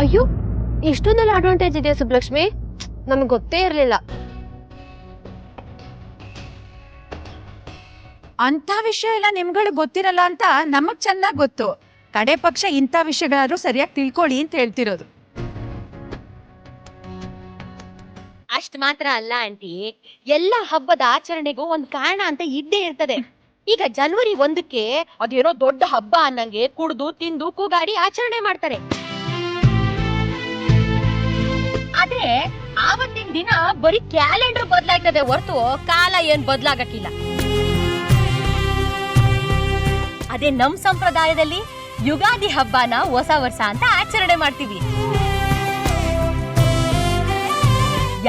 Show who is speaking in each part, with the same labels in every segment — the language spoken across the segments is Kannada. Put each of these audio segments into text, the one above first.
Speaker 1: ಅಯ್ಯೋ, ಇಷ್ಟೊಂದೆಲ್ಲ ಅಡ್ವಾಂಟೇಜ್ ಇದೆಯಾ ಸುಬ್ಲಕ್ಷ್ಮಿ? ನಮ್ಗೆ ಗೊತ್ತೇ ಇರ್ಲಿಲ್ಲ.
Speaker 2: ಅಂತ ವಿಷಯ ಎಲ್ಲ ನಿಮ್ಗಳಿಗೆ ಗೊತ್ತಿರಲ್ಲ ಅಂತ ನಮಗ್ ಚೆನ್ನಾಗ್ ಗೊತ್ತು. ಕಡೆ ಪಕ್ಷ ಇಂಥ ವಿಷಯಗಳಾದ್ರೂ ಸರಿಯಾಗಿ ತಿಳ್ಕೊಳ್ಳಿ ಅಂತ ಹೇಳ್ತಿರೋದು.
Speaker 3: ಅಷ್ಟ್ ಮಾತ್ರ ಅಲ್ಲ ಆಂಟಿ, ಎಲ್ಲಾ ಹಬ್ಬದ ಆಚರಣೆಗೂ ಒಂದ್ ಕಾರಣ ಅಂತ ಇದ್ದೇ ಇರ್ತದೆ. ಈಗ ಜನವರಿ 1ಕ್ಕೆ ಅದೇನೋ ದೊಡ್ಡ ಹಬ್ಬ ಅನ್ನಂಗೆ ಕುಡ್ದು ತಿಂದು ಕೂಗಾಡಿ ಆಚರಣೆ ಮಾಡ್ತಾರೆ. ಆದ್ರೆ ಆವತ್ತಿನ ದಿನ ಬರೀ ಕ್ಯಾಲೆಂಡರ್ ಬದಲಾಗ್ತದೆ ಹೊರತು ಕಾಲ ಏನ್ ಬದಲಾಗಕ್ಕಿಲ್ಲ. ಅದೇ ನಮ್ ಸಂಪ್ರದಾಯದಲ್ಲಿ ಯುಗಾದಿ ಹಬ್ಬನ ಹೊಸ ವರ್ಷ ಅಂತ ಆಚರಣೆ ಮಾಡ್ತೀವಿ.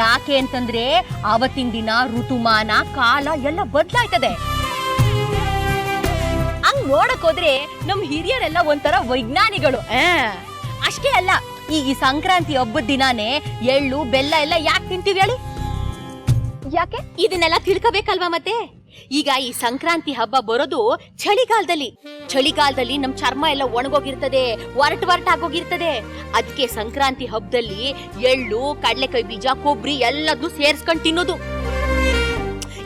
Speaker 3: ಯಾಕೆ ಅಂತಂದ್ರೆ ಆವತ್ತಿನ ದಿನ ಋತುಮಾನ ಕಾಲ ಎಲ್ಲ ಬದಲಾಯ್ತದೆ. ಹಂಗ್ ನೋಡಕ್ ಹೋದ್ರೆ ನಮ್ ಹಿರಿಯರೆಲ್ಲ ಒಂಥರ ವೈಜ್ಞಾನಿಗಳು. ಅಷ್ಟೇ ಅಲ್ಲ, ಈ ಸಂಕ್ರಾಂತಿ ಹಬ್ಬದ ದಿನಾನೇ ಎಳ್ಳು ಬೆಲ್ಲ ಎಲ್ಲ ಯಾಕೆ ತಿಂತೀವಿ ಹೇಳಿ? ಯಾಕೆ ಇದನ್ನೆಲ್ಲ ತಿಳ್ಕೋಬೇಕಲ್ವಾ? ಮತ್ತೆ ಈಗ ಈ ಸಂಕ್ರಾಂತಿ ಹಬ್ಬ ಬರೋದು ಚಳಿಗಾಲದಲ್ಲಿ ನಮ್ ಚರ್ಮ ಎಲ್ಲ ಒಣಗೋಗಿರ್ತದೆ, ಒರಟಾಗೋಗಿರ್ತದೆ. ಅದಕ್ಕೆ ಸಂಕ್ರಾಂತಿ ಹಬ್ಬದಲ್ಲಿ ಎಳ್ಳು, ಕಡ್ಲೆಕಾಯಿ ಬೀಜ, ಕೊಬ್ಬರಿ ಎಲ್ಲದೂ ಸೇರ್ಸ್ಕೊಂಡ್ ತಿನ್ನೋದು.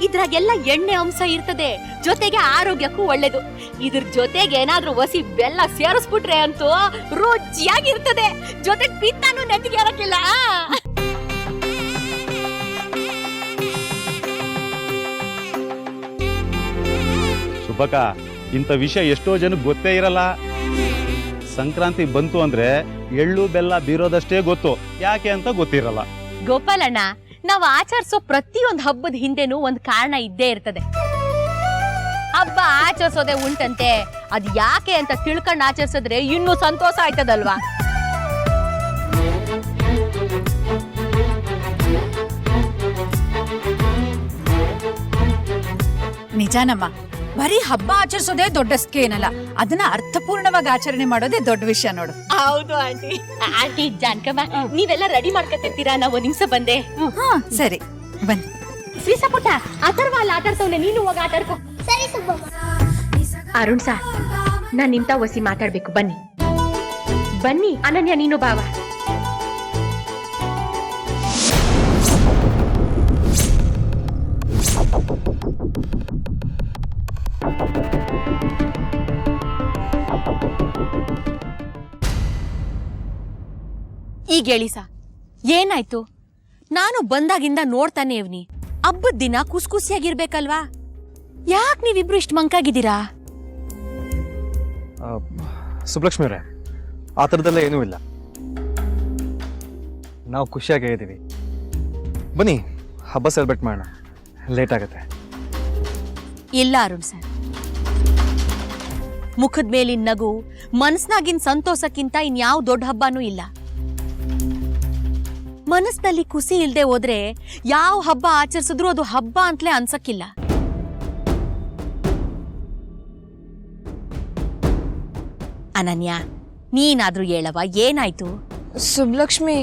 Speaker 3: ಇದ್ರಾಗೆಲ್ಲ ಎಣ್ಣೆ ಅಂಶ ಇರ್ತದೆ, ಜೊತೆಗೆ ಆರೋಗ್ಯಕ್ಕೂ ಒಳ್ಳೇದು. ಇದ್ರ ಜೊತೆಗೆ ಏನಾದ್ರೂ ಹಸಿ ಬೆಲ್ಲ ಸೇರಿಸ್ಬಿಟ್ರೆ ಅಂತೂ ರುಚಿಯಾಗಿರ್ತದೆ. ಜೊತೆಗೆ ಪಿತ್ತನೂ ನೆತ್ತಿಗೆ ಇರಕ್ಕಿಲ್ಲ.
Speaker 4: ಸುಬ್ಬಕ್ಕ, ಇಂಥ ವಿಷಯ ಎಷ್ಟೋ ಜನಕ್ಕೆ ಗೊತ್ತೇ ಇರಲ್ಲ. ಸಂಕ್ರಾಂತಿ ಬಂತು ಅಂದ್ರೆ ಎಳ್ಳು ಬೆಲ್ಲ ಬೀರೋದಷ್ಟೇ ಗೊತ್ತು, ಯಾಕೆ ಅಂತ ಗೊತ್ತಿರಲ್ಲ.
Speaker 3: ಗೋಪಾಲಣ್ಣ, ನಾವು ಆಚರಿಸೋ ಪ್ರತಿಯೊಂದು ಹಬ್ಬದ ಹಿಂದೆನೂ ಒಂದು ಕಾರಣ ಇದ್ದೇ ಇರ್ತದೆ. ಹಬ್ಬ ಆಚರಿಸೋದೇ ಉಂಟಂತೆ, ಅದ್ ಯಾಕೆ ಅಂತ ತಿಳ್ಕೊಂಡು ಆಚರಿಸಿದ್ರೆ ಇನ್ನೂ ಸಂತೋಷ ಆಯ್ತದಲ್ವಾ?
Speaker 2: ನಿಜಾನಮ್ಮ, ಬರೀ ಹಬ್ಬ ಆಚರಿಸೋದೇ ದೊಡ್ಡಸ್ಕೆ ಏನಲ್ಲ, ಅದನ್ನ ಅರ್ಥಪೂರ್ಣವಾಗಿ ಆಚರಣೆ ಮಾಡೋದೇ ದೊಡ್ಡ ವಿಷಯ ನೋಡು.
Speaker 3: ಹೌದು ಆಂಟಿ. ಆಂಟಿ ಜಾನ್ಕಮ್ಮ, ನೀವೆಲ್ಲ ರೆಡಿ ಮಾಡ್ಕೊತಿರ್ತೀರಾ? ನಾವು ಒಂದ್ ನಿಮಿಷ ಬಂದೆ.
Speaker 2: ಸರಿ ಬನ್ನಿ.
Speaker 3: ಶ್ರೀ ಸಪುಟ, ಅಥರ್ವ ಅಲ್ಲಿ ಆಟಾಡ್ತವ್ನೆ, ನೀನು ಹೋಗಿ ಆಟಾಡ್ಕೊ. ಸರಿ ಸುಬ್ಬಮ್ಮ. ಅರುಣ್ ಸಾ, ನಾನ್ ನಿಮ್ತ ಒಸಿ ಮಾತಾಡ್ಬೇಕು, ಬನ್ನಿ ಬನ್ನಿ. ಅನನ್ಯ, ನೀನು ಬಾವ. ಈಗ ಹೇಳಿ ಸಾ, ಏನಾಯ್ತು? ನಾನು ಬಂದಾಗಿಂದ ನೋಡ್ತಾನೆ ಇವ್ನಿ, ಹಬ್ಬದ ದಿನ ಖುಷಿಯಾಗಿರ್ಬೇಕಲ್ವಾ? ಯಾಕೆ ನೀವಿಬ್ರು ಇಷ್ಟು ಮಂಕಾಗಿದ್ದೀರಾ?
Speaker 5: ಸುಬ್ಲಕ್ಷ್ಮಿ ಅವರೇ, ಆ ಥರದ್ದೆಲ್ಲ ಏನೂ ಇಲ್ಲ. ನಾವು ಖುಷಿಯಾಗಿದ್ದೀವಿ. ಬನ್ನಿ ಹಬ್ಬ ಸೆಲೆಬ್ರೇಟ್ ಮಾಡೋಣ, ಲೇಟ್ ಆಗುತ್ತೆ.
Speaker 3: ಇಲ್ಲ ಅರುಣ್ ಸರ್, ಮುಖದ ಮೇಲಿನ ನಗು, ಮನಸ್ನಾಗಿನ ಸಂತೋಷಕ್ಕಿಂತ ಇನ್ಯಾವ ದೊಡ್ಡ ಹಬ್ಬನೂ ಇಲ್ಲ. ಮನಸ್ನಲ್ಲಿ ಖುಷಿ ಇಲ್ದೆ ಹೋದ್ರೆ ಯಾವ ಹಬ್ಬ ಆಚರಿಸಿದ್ರು ಅದು ಹಬ್ಬ ಅಂತಲೇ ಅನ್ಸಕ್ಕಿಲ್ಲ. ಅನನ್ಯ, ನೀನಾದ್ರೂ ಹೇಳವ, ಏನಾಯ್ತು?
Speaker 6: ಸುಬ್ಲಕ್ಷ್ಮಿ,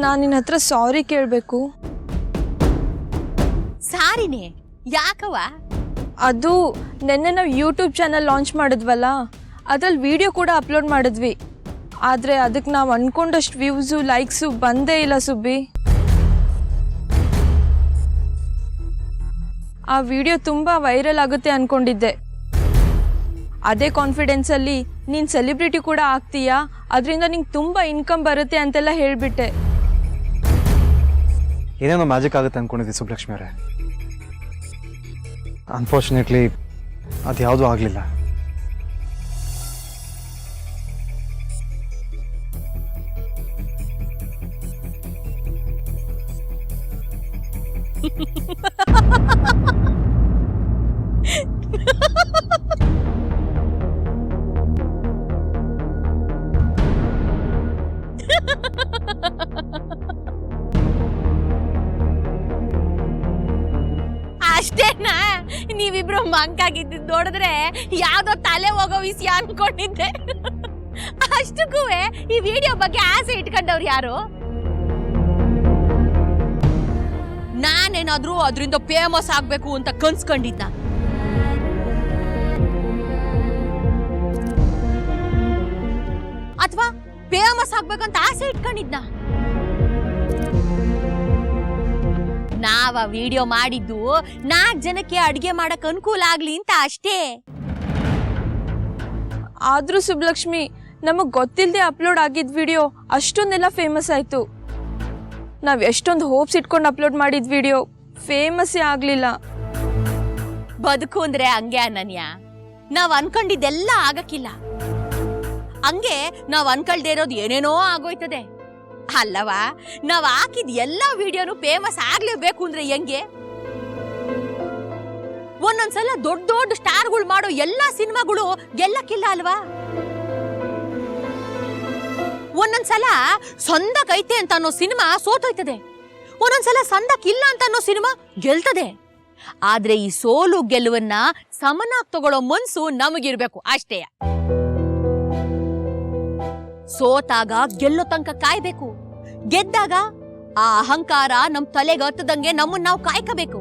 Speaker 6: ನಾನು ನಿನ್ನ ಹತ್ರ ಸಾರಿ ಕೇಳಬೇಕು.
Speaker 3: ಸಾರಿನೇ? ಯಾಕವ?
Speaker 6: ಅದು ನೆನ್ನೆ ನಾವು ಯೂಟ್ಯೂಬ್ ಚಾನಲ್ ಲಾಂಚ್ ಮಾಡಿದ್ವಲ್ಲ, ಅದ್ರಲ್ಲಿ ವಿಡಿಯೋ ಕೂಡ ಅಪ್ಲೋಡ್ ಮಾಡಿದ್ವಿ. ಆದರೆ ಅದಕ್ಕೆ ನಾವು ಅಂದ್ಕೊಂಡಷ್ಟು ವ್ಯೂಸು ಲೈಕ್ಸು ಬಂದೇ ಇಲ್ಲ ಸುಬ್ಬಿ. ಆ ವಿಡಿಯೋ ತುಂಬ ವೈರಲ್ ಆಗುತ್ತೆ ಅಂದ್ಕೊಂಡಿದ್ದೆ. ಅದೇ ಕಾನ್ಫಿಡೆನ್ಸಲ್ಲಿ ನೀನು ಸೆಲೆಬ್ರಿಟಿ ಕೂಡ ಆಗ್ತೀಯಾ, ಅದರಿಂದ ನಿಂಗೆ ತುಂಬ ಇನ್ಕಮ್ ಬರುತ್ತೆ ಅಂತೆಲ್ಲ ಹೇಳಿಬಿಟ್ಟೆ.
Speaker 5: ಏನೇನೋ ಮ್ಯಾಜಿಕ್ ಆಗುತ್ತೆ ಅಂದ್ಕೊಂಡಿದ್ದೆ ಸುಬ್ಲಕ್ಷ್ಮಿ ಅವರೇ. ಅನ್ಫಾರ್ಚುನೇಟ್ಲಿ ಅದು ಯಾವುದೂ ಆಗಲಿಲ್ಲ.
Speaker 3: ಅಷ್ಟೇನಾ? ನೀವಿಬ್ರು ಮಂಕಾಗಿದ್ದು ನೋಡಿದ್ರೆ ಯಾವ್ದೋ ತಲೆ ಹೋಗೋ ವಿಷಯ ಅನ್ಕೊಂಡಿದ್ದೆ. ಅಷ್ಟಕ್ಕೂ ಈ ವಿಡಿಯೋ ಬಗ್ಗೆ ಆಸೆ ಇಟ್ಕೊಂಡವ್ರು ಯಾರು? ನಾನೇನಾದ್ರೂ ಅದರಿಂದ ಫೇಮಸ್ ಆಗ್ಬೇಕು ಅಂತ ಕನ್ಸ್ಕೊಂಡಿದ್ದ? ಅಥವಾ ಫೇಮಸ್ ಆಗ್ಬೇಕಂತ ಆಸೆ ಇಟ್ಕೊಂಡಿದ್ನ. ನಾವ್ ಆ ವಿಡಿಯೋ ಮಾಡಿದ್ದು 4 ಜನಕ್ಕೆ ಅಡ್ಗೆ ಮಾಡಕ್ ಅನುಕೂಲ ಆಗ್ಲಿ ಅಂತ ಅಷ್ಟೇ.
Speaker 6: ಆದ್ರೂ ಸುಬ್ಲಕ್ಷ್ಮಿ, ನಮಗ್ ಗೊತ್ತಿಲ್ಲದೆ ಅಪ್ಲೋಡ್ ಆಗಿದ್ ವಿಡಿಯೋ ಅಷ್ಟೊಂದೆಲ್ಲ ಫೇಮಸ್ ಆಯ್ತು. ನಾವ್ ಎಷ್ಟೊಂದು ಹೋಪ್ಸ್ ಇಟ್ಕೊಂಡು ಅಪ್ಲೋಡ್ ಮಾಡಿದ್ ವಿಡಿಯೋ ಫೇಮಸ್ಸೇ ಆಗ್ಲಿಲ್ಲ.
Speaker 3: ಬದುಕು ಅಂದ್ರೆ ಹಂಗೆ ಅನನ್ಯ, ನಾವ್ ಅನ್ಕೊಂಡಿದ್ದೆಲ್ಲ ಆಗಕ್ಕಿಲ್ಲ. ಹಂಗೆ ನಾವ್ ಅನ್ಕೊಳ್ದೇ ಇರೋದು ಏನೇನೋ ಆಗೋಯ್ತದೆ ಅಲ್ಲವಾ. ನಾವ್ ಹಾಕಿದ್ ಎಲ್ಲಾ ವಿಡಿಯೋನು ಫೇಮಸ್ ಆಗ್ಲೇಬೇಕು ಅಂದ್ರೆ ಹೆಂಗೆ? ಒಂದೊಂದ್ಸಲ ದೊಡ್ಡ ದೊಡ್ಡ ಸ್ಟಾರ್ಗಳು ಮಾಡೋ ಎಲ್ಲಾ ಸಿನಿಮಾಗಳು ಗೆಲ್ಲಕ್ಕಿಲ್ಲ ಅಲ್ವಾ. ಒಂದೊಂದ್ಸಲ ಸಂದಕೈತೆ ಅಂತ ಅನ್ನೋ ಸಿನಿಮಾ ಸೋತೋಯ್ತದೆ, ಒಂದೊಂದ್ಸಲ ಸಂದಕ್ಕಿಲ್ಲ ಅಂತ ಅನ್ನೋ ಸಿನಿಮಾ ಗೆಲ್ತದೆ. ಆದ್ರೆ ಈ ಸೋಲು ಗೆಲುವನ್ನ ಸಮನಾಗಿ ತಗೊಳ್ಳೋ ಮನ್ಸು ನಮಗಿರ್ಬೇಕು ಅಷ್ಟೇ. ಸೋತಾಗ ಗೆಲ್ಲೋ ತನಕ ಕಾಯ್ಬೇಕು, ಗೆದ್ದಾಗ ಆ ಅಹಂಕಾರ ನಮ್ ತಲೆಗೆ ಹತ್ತದಂಗೆ ನಮ್ಮನ್ನ ನಾವು ಕಾಯ್ಕಬೇಕು.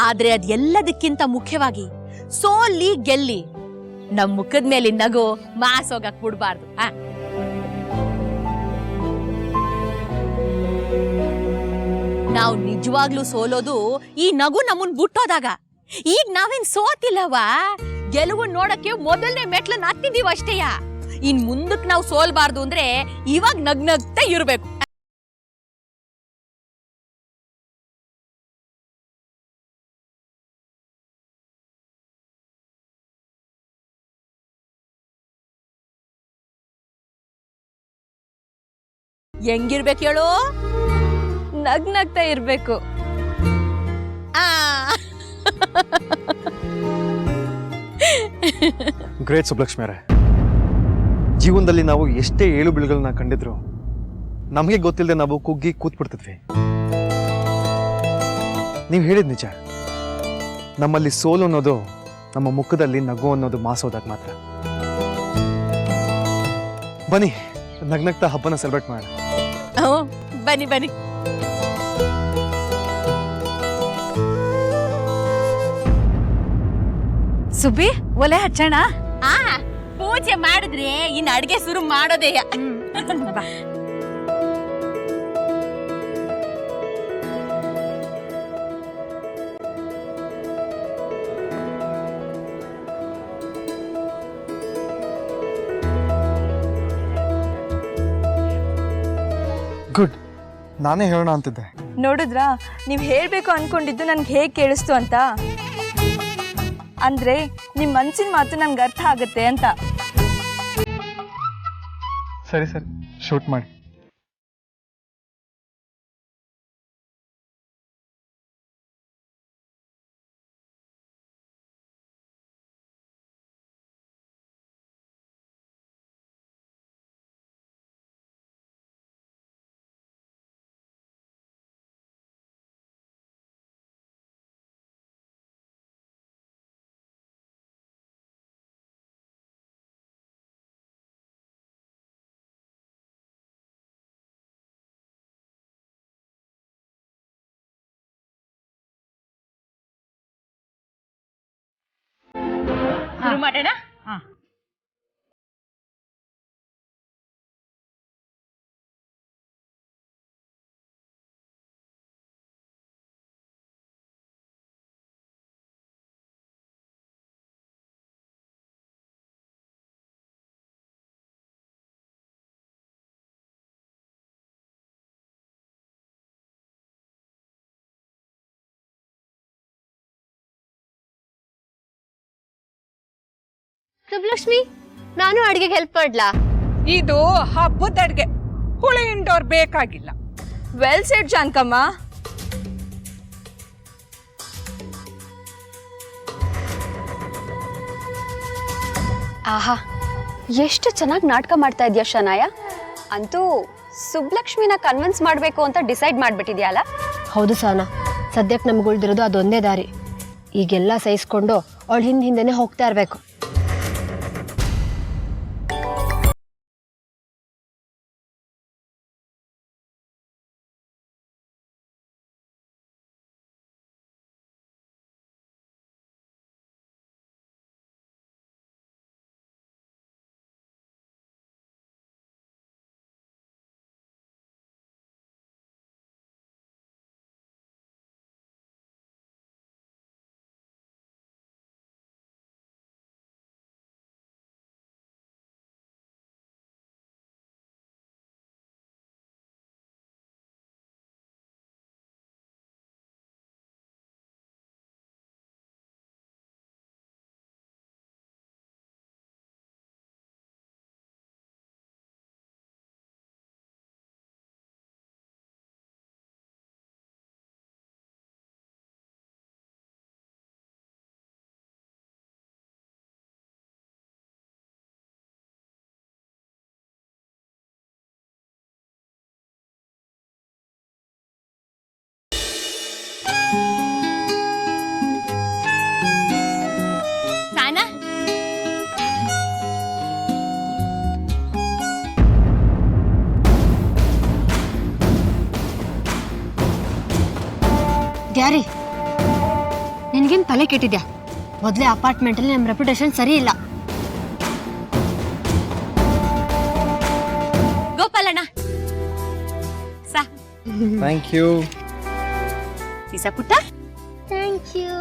Speaker 3: ಆದ್ರೆ ಅದೆಲ್ಲದಕ್ಕಿಂತ ಮುಖ್ಯವಾಗಿ ಸೋಲ್ಲಿ ಗೆಲ್ಲಿ ನಮ್ ಮುಖದ ಮೇಲೆ ನಗು ಮಾಸೋಗಕ್ ಬಿಡ್ಬಾರ್ದು. ನಾವು ನಿಜವಾಗ್ಲೂ ಸೋಲೋದು ಈ ನಗು ನಮ್ಮನ್ ಬಿಟ್ಟೋದಾಗ. ಈಗ ನಾವೇನ್ ಸೋತಿಲ್ಲವಾ, ಗೆಲುವು ನೋಡಕ್ಕೆ ಮೊದಲನೇ ಮೆಟ್ಲನ್ನ ಹತ್ತಿದೀವ ಅಷ್ಟೇಯ. ಇನ್ ಮುಂದಕ್ಕೆ ನಾವು ಸೋಲ್ಬಾರ್ದು ಅಂದ್ರೆ ಇವಾಗ ನಗ್ನಗ್ತಾ ಇರ್ಬೇಕು. ಹೆಂಗಿರ್ಬೇಕು ಹೇಳು?
Speaker 6: ನಗ್ನಗ್ತಾ ಇರ್ಬೇಕು.
Speaker 5: ಗ್ರೇಟ್ ಸುಬ್ಲಕ್ಷ್ಮಿ ಅವರೇ, ಜೀವನದಲ್ಲಿ ನಾವು ಎಷ್ಟೇ ಏಳು ಬೀಳುಗಳನ್ನ ಕಂಡಿದ್ರು ನಮಗೆ ಗೊತ್ತಿಲ್ಲದೆ ನಾವು ಕುಗ್ಗಿ ಕೂತ್ಬಿಡ್ತಿದ್ವಿ. ನೀವು ಹೇಳಿದ ನಿಜ, ನಮ್ಮಲ್ಲಿ ಸೋಲು ಅನ್ನೋದು ನಮ್ಮ ಮುಖದಲ್ಲಿ ನಗು ಅನ್ನೋದು ಮಾಸೋದಾಗ ಮಾತ್ರ. ಬನ್ನಿ ನಗ್ನಗ್ತಾ ಹಬ್ಬನ ಸೆಲೆಬ್ರೇಟ್ ಮಾಡೋಣ.
Speaker 3: ಬನ್ನಿ ಬನ್ನಿ.
Speaker 2: ಸುಬ್ಬಿ, ಒಲೆ ಹಚ್ಚೋಣ.
Speaker 3: ಪೂಜೆ ಮಾಡಿದ್ರೆ ಇನ್ನು ಅಡ್ಗೆ ಶುರು ಮಾಡೋದೇ.
Speaker 2: ಬಾ.
Speaker 5: ಗುಡ್, ನಾನೇ ಹೇಳೋಣ ಅಂತಿದ್ದೆ.
Speaker 6: ನೋಡಿದ್ರಾ, ನೀವ್ ಹೇಳ್ಬೇಕು ಅನ್ಕೊಂಡಿದ್ದು ನನ್ಗೆ ಹೇಗ್ ಕೇಳಿಸ್ತು ಅಂತ. ಅಂದ್ರೆ ನಿಮ್ ಮನ್ಸಿನ ಮಾತು ನನ್ಗೆ ಅರ್ಥ ಆಗುತ್ತೆ ಅಂತ.
Speaker 5: ಸರಿ ಸರಿ, ಶೂಟ್ ಮಾಡಿ.
Speaker 3: ಶುರು ಮಾಡೋಣ.
Speaker 1: ಸುಬ್ಲಕ್ಷ್ಮಿ, ನಾನು ಅಡಿಗೆಗೆ ಹೆಲ್ಪ್ ಮಾಡ್ಲಾ?
Speaker 2: ಇದು ಹಬ್ಬದ ಅಡ್ಗೆ, ಹುಳಿ ಇಂಡೋರ್ ಬೇಕಾಗಿಲ್ಲ.
Speaker 6: Well said Jankamma.
Speaker 7: ಆಹಾ, ಎಷ್ಟು ಚೆನ್ನಾಗಿ ನಾಟಕ ಮಾಡ್ತಾ ಇದೆಯಾ ಶನಾಯ. ಅಂತೂ ಸುಬ್ಲಕ್ಷ್ಮಿನ ಕನ್ವಿನ್ಸ್ ಮಾಡಬೇಕು ಅಂತ ಡಿಸೈಡ್ ಮಾಡಿಬಿಟ್ಟಿದ್ಯಲ್ಲ.
Speaker 1: ಹೌದು ಸಾನಾ, ಸದ್ಯಕ್ಕೆ ನಮ್ಗೆ ಉಳ್ದಿರೋದು ಅದೊಂದೇ ದಾರಿ. ಈಗೆಲ್ಲ ಸಹಿಸ್ಕೊಂಡು ಅವಳ ಹಿಂದೆನೇ ಹೋಗ್ತಾ ಇರ್ಬೇಕು. ಗ್ಯಾರಿ, ನಿನ್ಗೇನು ತಲೆ ಕೆಟ್ಟಿದ್ಯಾ? ಮೊದಲೇ ಅಪಾರ್ಟ್ಮೆಂಟಲ್ಲಿ ನಮ್ಮ ರೆಪ್ಯುಟೇಷನ್ ಸರಿ ಇಲ್ಲ.
Speaker 3: ಗೋಪಾಲಣ್ಣ ಸಾ
Speaker 5: ಥ್ಯಾಂಕ್ ಯು.
Speaker 3: ಸೀಸಾ ಪುಟ್ಟ.
Speaker 1: Thank you.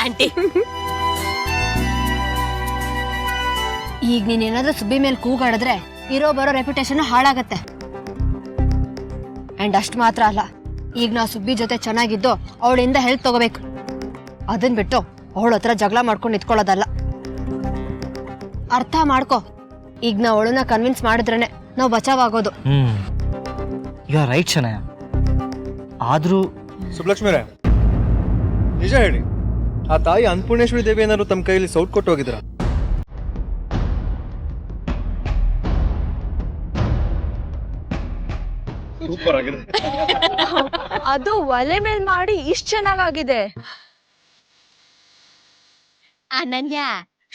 Speaker 3: ಆಂಟಿ
Speaker 1: ಈಗ ನೀನೇನಾದ್ರೂ ಸುಬ್ಬಿ ಮೇಲೆ ಕೂಗಾಡಿದ್ರೆ ಇರೋ ಬರೋ ರೆಪ್ಯುಟೇಷನ್ ಹಾಳಾಗತ್ತೆ. ಅಂಡ್ ಅಷ್ಟು ಮಾತ್ರ ಅಲ್ಲ, ಈಗ ನಾವು ಸುಬ್ಬಿ ಜೊತೆ ಚೆನ್ನಾಗಿದ್ದು ಅವಳಿಂದ ಹೆಲ್ಪ್ ತಗೋಬೇಕು. ಅದನ್ ಬಿಟ್ಟು ಅವಳ ಹತ್ರ ಜಗಳ ಮಾಡ್ಕೊಂಡು ನಿಂತ್ಕೊಳ್ಳೋದಲ್ಲ. ಅರ್ಥ ಮಾಡ್ಕೊ, ಈಗ ನಾವು ಅವಳನ್ನ ಕನ್ವಿನ್ಸ್ ಮಾಡಿದ್ರೇನೆ ನಾವು ಬಚಾವಾಗೋದು.
Speaker 8: You are right Shanaya. ಆದರೂ
Speaker 5: ಸುಬ್ಲಕ್ಷ್ಮಿರೇ, ನಿಜ ಹೇಳಿ, ಆ ತಾಯಿ ಅನ್ನಪೂರ್ಣೇಶ್ವರಿ ದೇವಿ ಏನಾದ್ರು ತಮ್ಮ ಕೈಯಲ್ಲಿ ಸೌಟ್ ಕೊಟ್ಟು ಹೋಗಿದ್ರ? ಸೂಪರ್ ಆಗಿದೆ.
Speaker 6: ಅದು ಒಲೆ ಮೇಲೆ ಮಾಡಿ ಇಷ್ಟು ಚೆನ್ನಾಗಾಗಿದೆ.
Speaker 3: ಅನನ್ಯ,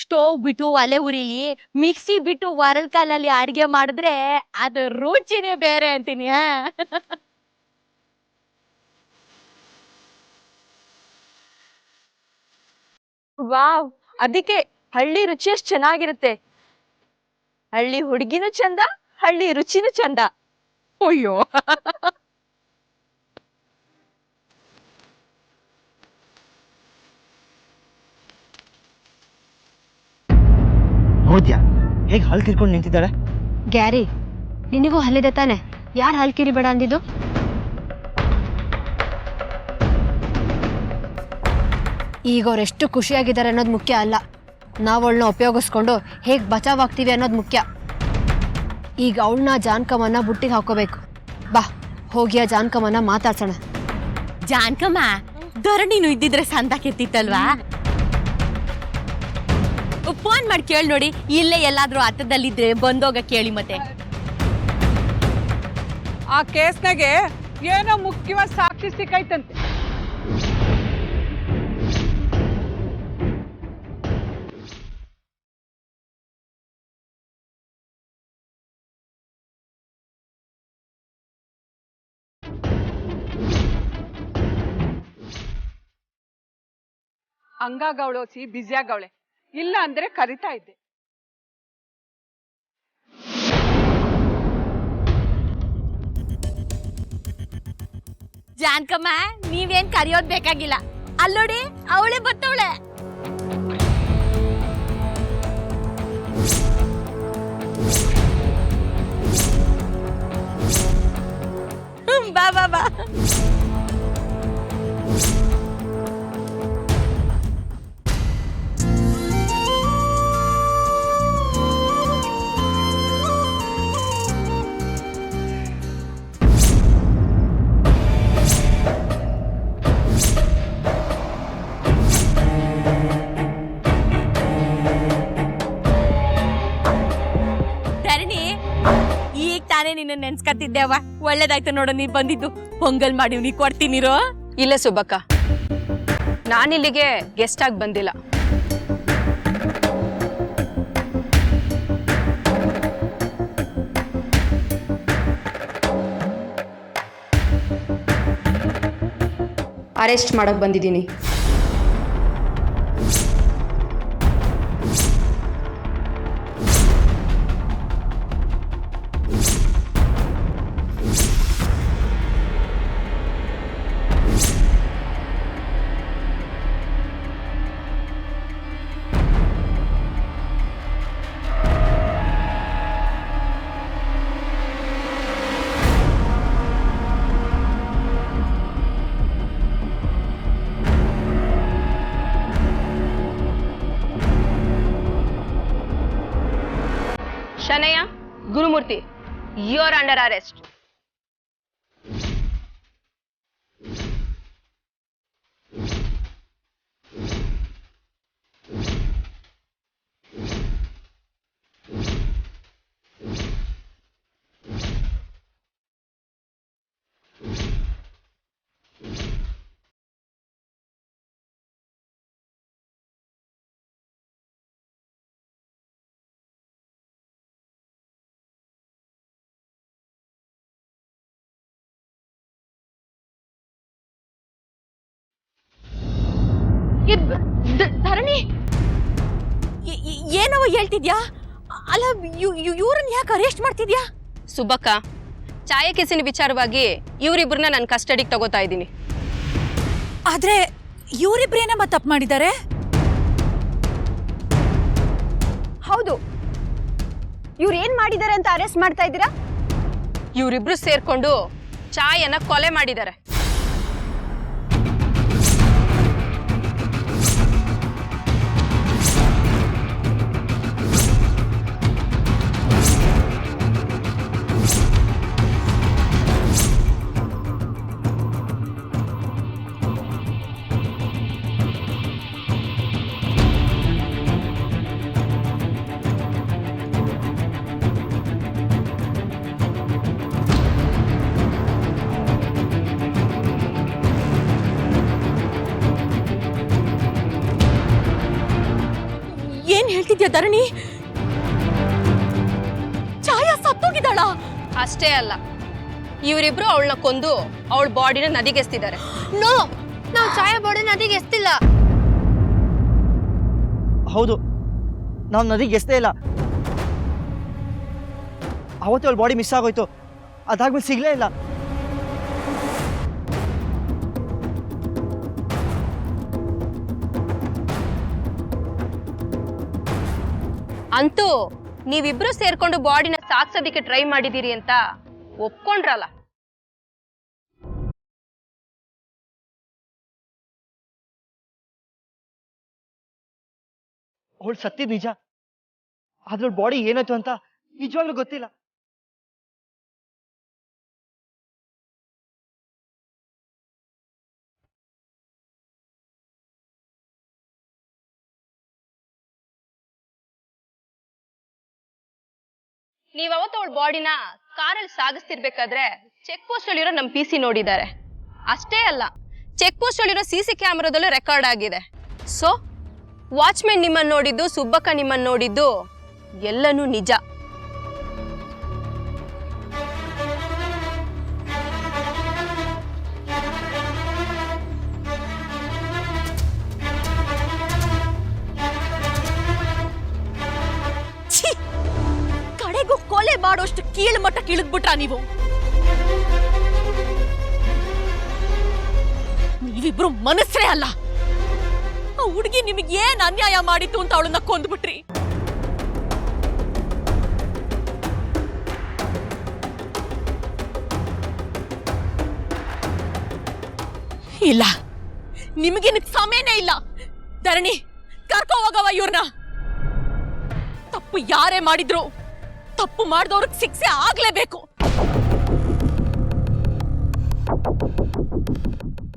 Speaker 3: ಸ್ಟೋವ್ ಬಿಟ್ಟು ಒಲೆ ಉರಿಲಿ, ಮಿಕ್ಸಿ ಬಿಟ್ಟು ಒರಲ್ ಕಾಲಲ್ಲಿ ಅಡಿಗೆ ಮಾಡಿದ್ರೆ ಅದು ರುಚಿನೇ ಬೇರೆ ಅಂತೀನಿ.
Speaker 6: ವಾವ್, ಅದಕ್ಕೆ ಹಳ್ಳಿ ರುಚಿ ಅಷ್ಟು ಚೆನ್ನಾಗಿರುತ್ತೆ. ಹಳ್ಳಿ ಹುಡುಗಿನೂ ಚಂದ, ಹಳ್ಳಿ ರುಚಿನೂ ಚಂದ.
Speaker 2: ಅಯ್ಯೋ,
Speaker 8: ನೋದ್ಯಾ ಹೇಗೆ ಹಲ್ ಕಿರ್ಕೊಂಡು ನಿಂತಿದ್ದಾಳೆ?
Speaker 1: ಗ್ಯಾರಿ, ನಿನಗೂ ಹಲ್ಲಿದೆ ತಾನೆ? ಯಾರು ಹಲ್ ಕಿರಿಬೇಡ ಅಂದಿದ್ದು? ಈಗ ಅವ್ರೆಷ್ಟು ಖುಷಿಯಾಗಿದ್ದಾರೆ ಅನ್ನೋದು ಮುಖ್ಯ ಅಲ್ಲ, ನಾವು ಅವಳನ್ನ ಉಪಯೋಗಿಸ್ಕೊಂಡು ಹೇಗೆ ಬಚಾವಾಗ್ತೀವಿ ಅನ್ನೋದು ಮುಖ್ಯ. ಈಗ ಅವಳನ್ನ ಜಾನ್ಕಮ್ಮನ ಬುಟ್ಟಿಗೆ ಹಾಕೋಬೇಕು. ಬಾ ಹೋಗಿ ಆ ಜಾನ್ಕಮ್ಮನ ಮಾತಾಡ್ಸೋಣ.
Speaker 3: ಜಾನ್ಕಮ್ಮ, ಧರಣಿನು ಇದ್ದಿದ್ರೆ ಸಂದಾಕಿರ್ತಿತ್ತಲ್ವಾ? ಫೋನ್ ಮಾಡಿ ಕೇಳಿ ನೋಡಿ, ಇಲ್ಲೇ ಎಲ್ಲಾದ್ರೂ ಹತ್ತದಲ್ಲಿದ್ರೆ ಬಂದೋಗ ಕೇಳಿ. ಮತ್ತೆ
Speaker 2: ಆ ಕೇಸ್ನಾಗೆ ಏನೋ ಮುಖ್ಯವಾದ ಸಾಕ್ಷಿ ಸಿಕ್ಕೈತಂತೆ. ಹಂಗಾಗವಳೋಸಿ ಬ್ಯುಸಿಯಾಗವಳೆ, ಇಲ್ಲ ಅಂದ್ರೆ ಕರಿತಾ ಇದ್ದೆ.
Speaker 3: ಜಾನ್ಕಮ್ಮ, ನೀವೇನ್ ಕರೆಯೋದ್ ಬೇಕಾಗಿಲ್ಲ. ಅಲ್ಲೋಡಿ, ಅವಳೆ ಬತ್ತವಳೆ. ಬಾ ಬಾ ಬಾ. ಧರಣಿ, ಈಗ ತಾನೇ ನಿನ್ನ ನೆನ್ಸ್ಕತ್ತಿದ್ದೆವ. ಒಳ್ಳೇದಾಯ್ತು ನೋಡು ನೀ ಬಂದಿದ್ದು. ಪೊಂಗಲ್ ಮಾಡಿ ನೀ ಕೊಡ್ತೀನಿರೋ.
Speaker 9: ಇಲ್ಲ ಸುಬ್ಬಕ್ಕ, ನಾನಿಲ್ಲಿಗೆ ಗೆಸ್ಟ್ ಆಗಿ ಬಂದಿಲ್ಲ. ಅರೆಸ್ಟ್ ಮಾಡಕ್ ಬಂದಿದ್ದೀನಿ. Shanaya, Gurumurthy, you are under arrest.
Speaker 3: Dharani ಏನವ ಹೇಳ್ತಿದ್ಯಾ? ಅಲ್ಲ ಇವ್ರನ್ನ ಯಾಕೆ ಅರೆಸ್ಟ್ ಮಾಡ್ತಿದ್ಯಾ?
Speaker 9: ಸುಬ್ಬಕ್ಕ, ಛಾಯಾ ಕೇಸಿನ ವಿಚಾರವಾಗಿ ಇವರಿಬ್ಬರನ್ನ ನಾನು ಕಸ್ಟಡಿಗೆ ತಗೋತಾ ಇದ್ದೀನಿ.
Speaker 2: ಆದ್ರೆ ಇವರಿಬ್ರೇನಮ್ಮ ತಪ್ಪು ಮಾಡಿದ್ದಾರೆ?
Speaker 7: ಹೌದು, ಇವ್ರು ಏನ್ ಮಾಡಿದ್ದಾರೆ ಅಂತ ಅರೆಸ್ಟ್ ಮಾಡ್ತಾ ಇದ್ದೀರಾ?
Speaker 9: ಇವರಿಬ್ರು ಸೇರ್ಕೊಂಡು ಛಾಯನ ಕೊಲೆ ಮಾಡಿದ್ದಾರೆ.
Speaker 3: ಏನ್ ಹೇಳ್ತಿದ್ಯಾ ಧರಣಿ? ಛಾಯಾ ಸತ್ತೋಗಿದ್ದಾಳ?
Speaker 9: ಅಷ್ಟೇ ಅಲ್ಲ, ಇವರಿಬ್ರು ಅವಳನ್ನ ಕೊಂದು ಅವಳ ಬಾಡಿನ ನದಿಗೆಸ್ತಿದ್ದಾರೆ.
Speaker 1: ನೋ, ನಾವು ಛಾಯಾ ಬಾಡಿ ನದಿಗೆ ಎಸ್ತಿಲ್ಲ.
Speaker 8: ಹೌದು, ನಾವು ನದಿಗೆ ಎಸ್ತೇ ಇಲ್ಲ. ಅವತ್ತು ಅವಳ ಬಾಡಿ ಮಿಸ್ ಆಗೋಯ್ತು, ಅದಾದ್ಮೇಲೆ ಸಿಗ್ಲೇ ಇಲ್ಲ.
Speaker 9: ಅಂತೂ ನೀವಿಬ್ರು ಸೇರ್ಕೊಂಡು ಬಾಡಿನ ಸಾಕ್ಸೋದಿಕ್ಕೆ ಟ್ರೈ ಮಾಡಿದೀರಿ ಅಂತ ಒಪ್ಕೊಂಡ್ರಲ್ಲ.
Speaker 8: ಅವಳು ಸತ್ತಿದ್ ನಿಜ, ಆದ್ರೆ ಬಾಡಿ ಏನಾಯ್ತು ಅಂತ ನಿಜವಾಗ್ಲೂ ಗೊತ್ತಿಲ್ಲ.
Speaker 9: ನೀವ್ ಅವತ್ತು ಅವಳ ಬಾಡಿನ ಕಾರಲ್ಲಿ ಸಾಗಿಸ್ತಿರ್ಬೇಕಾದ್ರೆ ಚೆಕ್ ಪೋಸ್ಟ್ ಅಲ್ಲಿರೋ ನಮ್ PC ನೋಡಿದ್ದಾರೆ. ಅಷ್ಟೇ ಅಲ್ಲ, ಚೆಕ್ ಪೋಸ್ಟ್ ಅಲ್ಲಿರೋ CC ಕ್ಯಾಮೆರಾದಲ್ಲೂ ರೆಕಾರ್ಡ್ ಆಗಿದೆ. ಸೊ ವಾಚ್ಮೆನ್ ನಿಮ್ಮನ್ನ ನೋಡಿದ್ದು, ಸುಬ್ಬಕ್ಕ ನಿಮ್ಮನ್ನ ನೋಡಿದ್ದು ಎಲ್ಲನೂ ನಿಜ.
Speaker 3: ಕಡೆಗೂ ಕೊಲೆ ಮಾಡೋಷ್ಟು ಕೀಳು ಮಟ್ಟ ಕೀಳಿದ್ಬಿಟ್ರ ನೀವು? ನೀವಿಬ್ರು ಮನಸ್ಸೇ ಅಲ್ಲ. ಆ ಹುಡುಗಿ ನಿಮಗೆ ಏನ್ ಅನ್ಯಾಯ ಮಾಡಿತ್ತು ಅಂತ ಅವಳನ್ನ ಕೊಂದ್ಬಿಟ್ರಿ. ಇಲ್ಲ, ನಿಮಗಿನ ಸಮಯನೇ ಇಲ್ಲ. ಧರಣಿ, ಕರ್ಕೊ ಹೋಗವ ಇವ್ರನ್ನ. ತಪ್ಪು ಯಾರೇ ಮಾಡಿದ್ರು ತಪ್ಪು ಮಾಡಿದವ್ರಿಗೆ ಶಿಕ್ಷೆ ಆಗ್ಲೇಬೇಕು.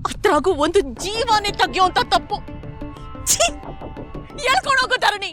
Speaker 3: ಅದ್ರಾಗೂ ಒಂದು ಜೀವನೇ ತೆಗೆಯುವಂತ ತಪ್ಪು. ಹೇಳ್ಕೊಂಡು ಹೋಗು ಧರಣಿ.